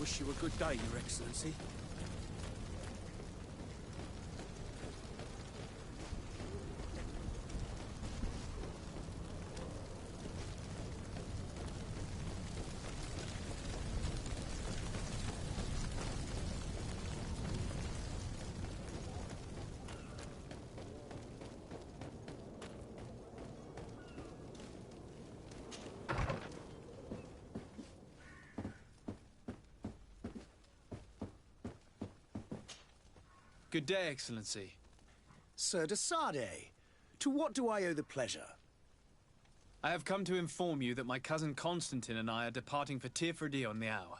wish you a good day, Your Excellency. Good day, Excellency. Sir de Sardet, to what do I owe the pleasure? I have come to inform you that my cousin Constantine and I are departing for Tirfredi on the hour.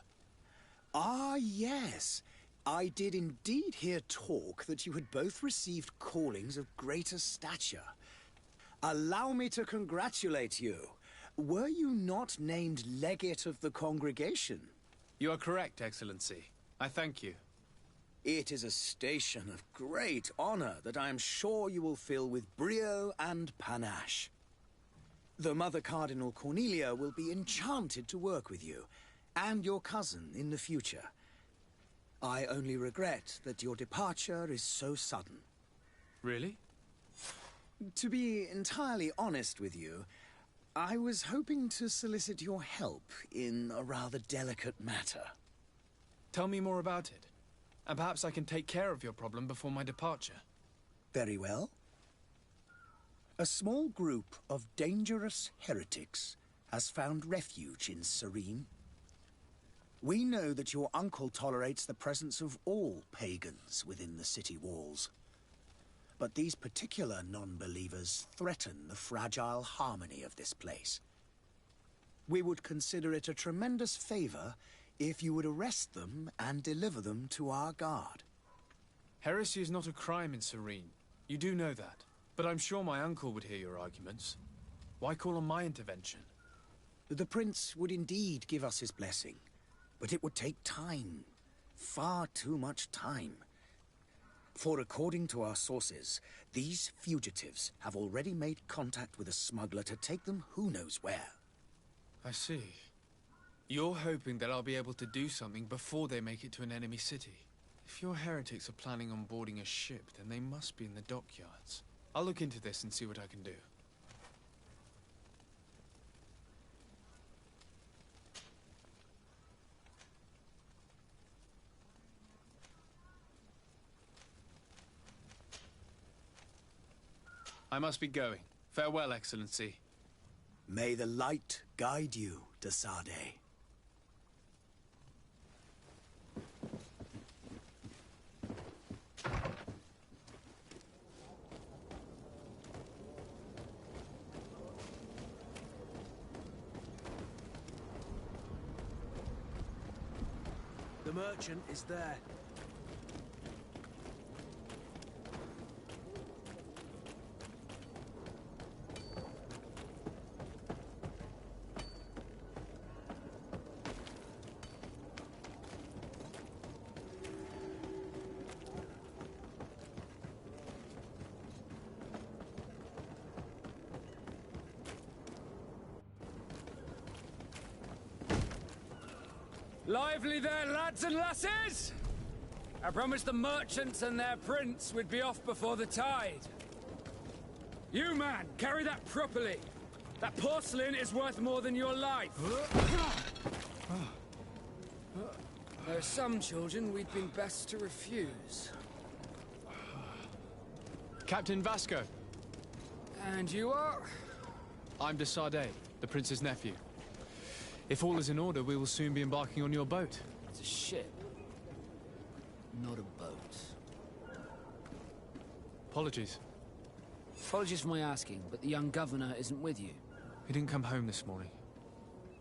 Ah, yes. I did indeed hear talk that you had both received callings of greater stature. Allow me to congratulate you. Were you not named legate of the congregation? You are correct, Excellency. I thank you. It is a station of great honor that I am sure you will fill with brio and panache. The Mother Cardinal Cornelia will be enchanted to work with you, and your cousin in the future. I only regret that your departure is so sudden. Really? To be entirely honest with you, I was hoping to solicit your help in a rather delicate matter. Tell me more about it. And perhaps I can take care of your problem before my departure. Very well. A small group of dangerous heretics has found refuge in Serene. We know that your uncle tolerates the presence of all pagans within the city walls. But these particular non-believers threaten the fragile harmony of this place. We would consider it a tremendous favor if you would arrest them and deliver them to our guard. Heresy is not a crime in Serene. You do know that. But I'm sure my uncle would hear your arguments. Why call on my intervention? The Prince would indeed give us his blessing, but it would take time. Far too much time. For according to our sources, these fugitives have already made contact with a smuggler to take them who knows where. I see. You're hoping that I'll be able to do something before they make it to an enemy city. If your heretics are planning on boarding a ship, then they must be in the dockyards. I'll look into this and see what I can do. I must be going. Farewell, Excellency. May the light guide you, de Sardet. The merchant is there. Lively there, lads and lasses! I promised the merchants and their prince we'd be off before the tide. You, man, carry that properly. That porcelain is worth more than your life. There are some children we'd been best to refuse. Captain Vasco. And you are? I'm de Sardet, the prince's nephew. If all is in order, we will soon be embarking on your boat. It's a ship, not a boat. Apologies. Apologies for my asking, but the young governor isn't with you. He didn't come home this morning.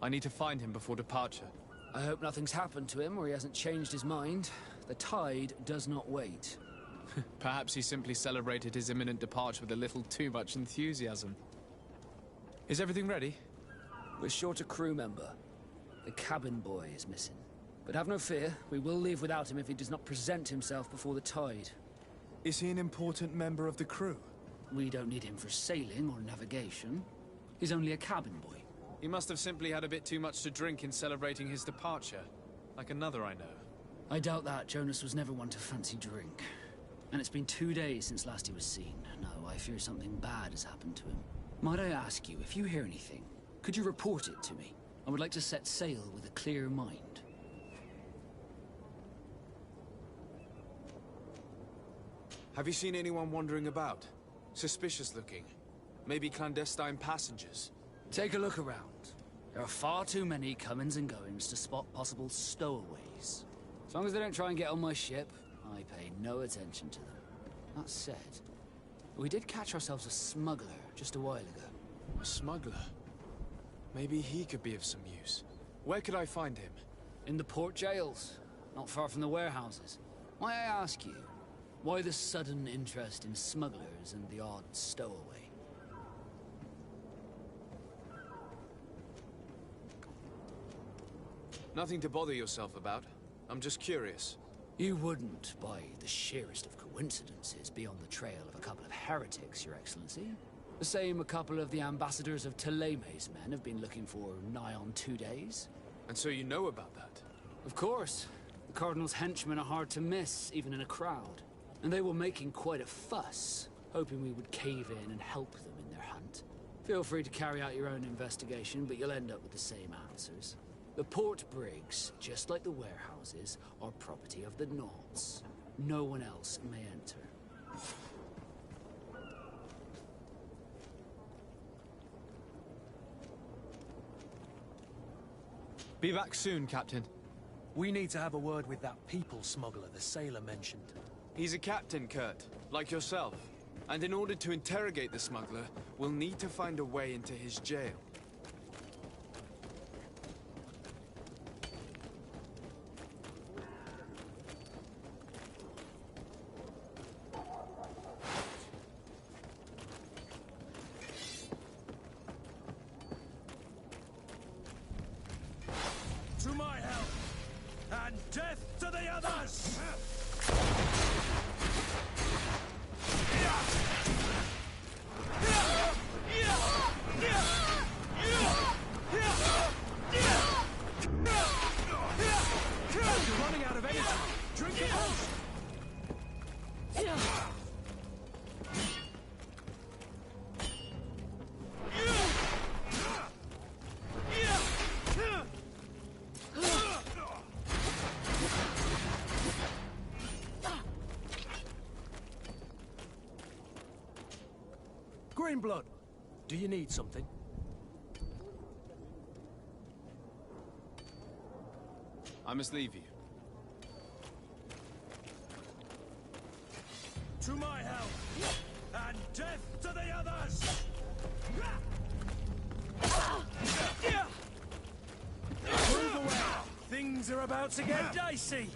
I need to find him before departure. I hope nothing's happened to him or he hasn't changed his mind. The tide does not wait. Perhaps he simply celebrated his imminent departure with a little too much enthusiasm. Is everything ready? We're short a crew member. The cabin boy is missing. But have no fear, we will leave without him if he does not present himself before the tide. Is he an important member of the crew? We don't need him for sailing or navigation. He's only a cabin boy. He must have simply had a bit too much to drink in celebrating his departure. Like another I know. I doubt that. Jonas was never one to fancy drink. And it's been 2 days since last he was seen. No, I fear something bad has happened to him. Might I ask you, if you hear anything, could you report it to me? I would like to set sail with a clear mind. Have you seen anyone wandering about? Suspicious looking. Maybe clandestine passengers? Take a look around. There are far too many comings and goings to spot possible stowaways. As long as they don't try and get on my ship, I pay no attention to them. That said, we did catch ourselves a smuggler just a while ago. A smuggler? Maybe he could be of some use. Where could I find him? In the port jails, not far from the warehouses. Might I ask you, why the sudden interest in smugglers and the odd stowaway? Nothing to bother yourself about. I'm just curious. You wouldn't, by the sheerest of coincidences, be on the trail of a couple of heretics, Your Excellency. The same a couple of the ambassadors of Teleme's men have been looking for nigh on 2 days. And so you know about that? Of course. The Cardinal's henchmen are hard to miss, even in a crowd. And they were making quite a fuss, hoping we would cave in and help them in their hunt. Feel free to carry out your own investigation, but you'll end up with the same answers. The port brigs, just like the warehouses, are property of the Nauts. No one else may enter. Be back soon, Captain. We need to have a word with that people smuggler the sailor mentioned. He's a captain, Kurt, like yourself. And in order to interrogate the smuggler, we'll need to find a way into his jail. To my help! And death to the others! You're running out of energy. Drink a potion. Greenblood, do you need something? I must leave you. To my help! And death to the others! Move away! Things are about to get dicey!